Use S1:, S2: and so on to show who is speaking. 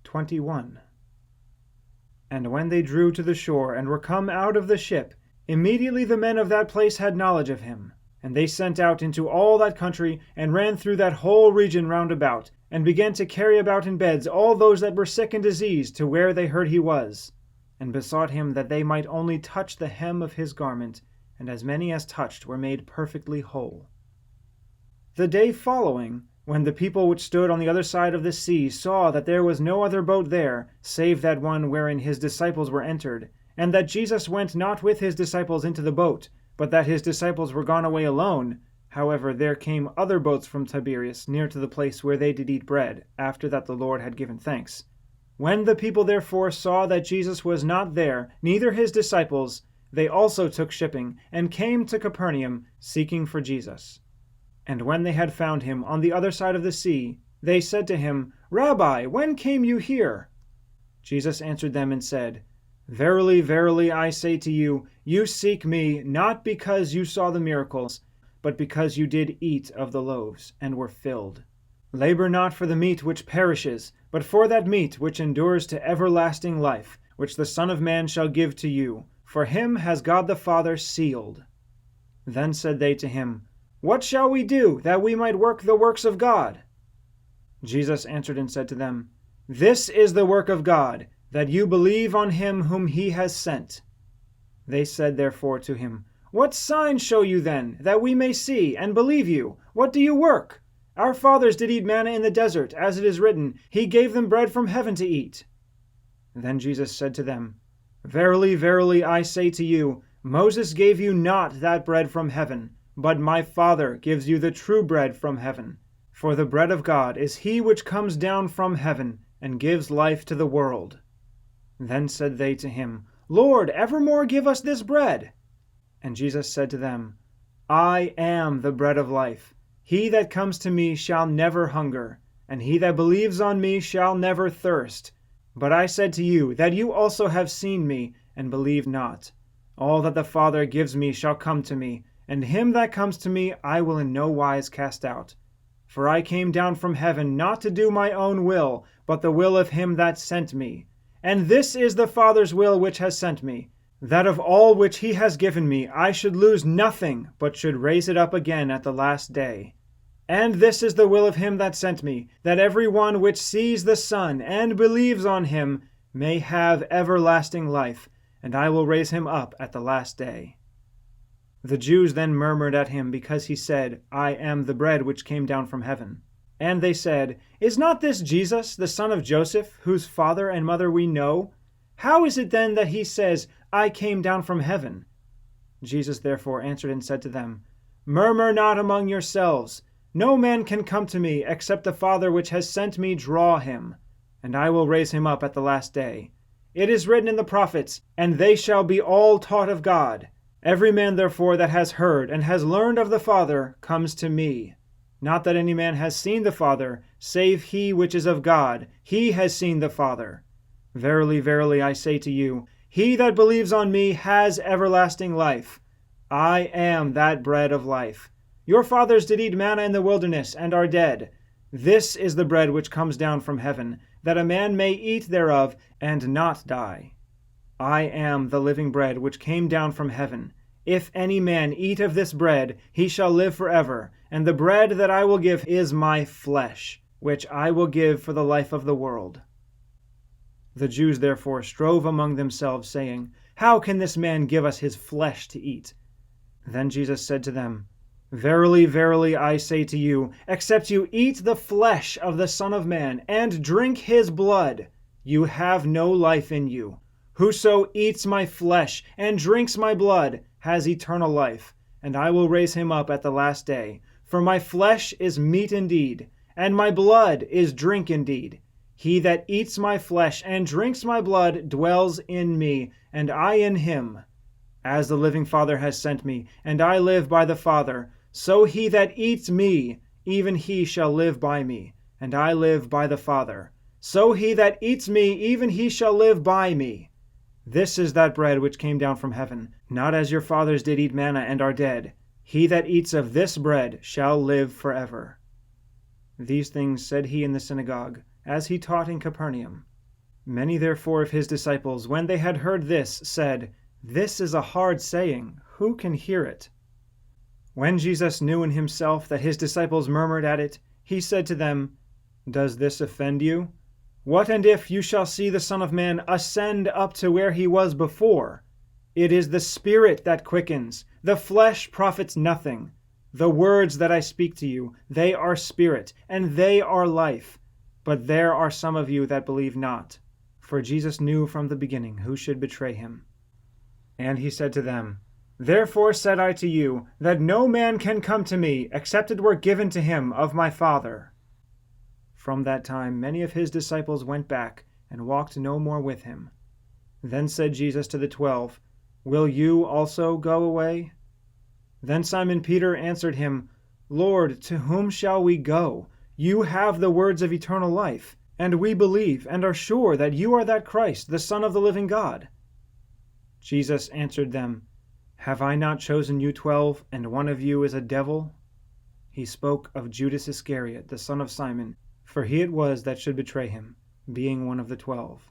S1: 21. And when they drew to the shore, and were come out of the ship, immediately the men of that place had knowledge of him. And they sent out into all that country, and ran through that whole region round about, and began to carry about in beds all those that were sick and diseased to where they heard he was, and besought him that they might only touch the hem of his garment, and as many as touched were made perfectly whole. The day following, when the people which stood on the other side of the sea saw that there was no other boat there, save that one wherein his disciples were entered, and that Jesus went not with his disciples into the boat, but that his disciples were gone away alone, however there came other boats from Tiberias near to the place where they did eat bread, after that the Lord had given thanks. When the people therefore saw that Jesus was not there, neither his disciples, they also took shipping, and came to Capernaum, seeking for Jesus. And when they had found him on the other side of the sea, they said to him, Rabbi, when came you here? Jesus answered them and said, Verily, verily, I say to you, you seek me, not because you saw the miracles, but because you did eat of the loaves, and were filled. Labor not for the meat which perishes, but for that meat which endures to everlasting life, which the Son of Man shall give to you. For him has God the Father sealed. Then said they to him, What shall we do, that we might work the works of God? Jesus answered and said to them, This is the work of God, that you believe on him whom he has sent. They said therefore to him, What sign show you then, that we may see, and believe you? What do you work? Our fathers did eat manna in the desert, as it is written, He gave them bread from heaven to eat. Then Jesus said to them, Verily, verily, I say to you, Moses gave you not that bread from heaven, but my Father gives you the true bread from heaven. For the bread of God is he which comes down from heaven, and gives life to the world. Then said they to him, Lord, evermore give us this bread. And Jesus said to them, I am the bread of life. He that comes to me shall never hunger, and he that believes on me shall never thirst. But I said to you that you also have seen me, and believe not. All that the Father gives me shall come to me, and him that comes to me I will in no wise cast out. For I came down from heaven not to do my own will, but the will of him that sent me. And this is the Father's will which has sent me, that of all which he has given me I should lose nothing, but should raise it up again at the last day. And this is the will of him that sent me, that every one which sees the Son and believes on him may have everlasting life, and I will raise him up at the last day. The Jews then murmured at him because he said, I am the bread which came down from heaven. And they said, Is not this Jesus, the son of Joseph, whose father and mother we know? How is it then that he says, I came down from heaven? Jesus therefore answered and said to them, Murmur not among yourselves. No man can come to me, except the Father which has sent me draw him, and I will raise him up at the last day. It is written in the prophets, And they shall be all taught of God. Every man therefore that has heard and has learned of the Father comes to me. Not that any man has seen the Father, save he which is of God. He has seen the Father. Verily, verily, I say to you, he that believes on me has everlasting life. I am that bread of life. Your fathers did eat manna in the wilderness, and are dead. This is the bread which comes down from heaven, that a man may eat thereof, and not die. I am the living bread which came down from heaven. If any man eat of this bread, he shall live forever. And the bread that I will give is my flesh, which I will give for the life of the world. The Jews therefore strove among themselves, saying, How can this man give us his flesh to eat? Then Jesus said to them, Verily, verily, I say to you, except you eat the flesh of the Son of Man, and drink his blood, you have no life in you. Whoso eats my flesh, and drinks my blood, has eternal life, and I will raise him up at the last day. For my flesh is meat indeed, and my blood is drink indeed. He that eats my flesh and drinks my blood dwells in me, and I in him. As the living Father has sent me, and I live by the Father, so he that eats me, even he shall live by me, and I live by the Father. So he that eats me, even he shall live by me. This is that bread which came down from heaven, not as your fathers did eat manna and are dead. He that eats of this bread shall live forever. These things said he in the synagogue, as he taught in Capernaum. Many therefore of his disciples, when they had heard this, said, This is a hard saying, who can hear it? When Jesus knew in himself that his disciples murmured at it, he said to them, Does this offend you? What and if you shall see the Son of Man ascend up to where he was before? It is the Spirit that quickens, the flesh profits nothing. The words that I speak to you, they are spirit, and they are life. But there are some of you that believe not. For Jesus knew from the beginning who should betray him. And he said to them, Therefore said I to you, that no man can come to me, except it were given to him of my Father. From that time many of his disciples went back, and walked no more with him. Then said Jesus to the 12, Will you also go away? Then Simon Peter answered him, Lord, to whom shall we go? You have the words of eternal life, and we believe and are sure that you are that Christ, the Son of the living God. Jesus answered them, Have I not chosen you 12, and one of you is a devil? He spoke of Judas Iscariot, the son of Simon, for he it was that should betray him, being one of the 12.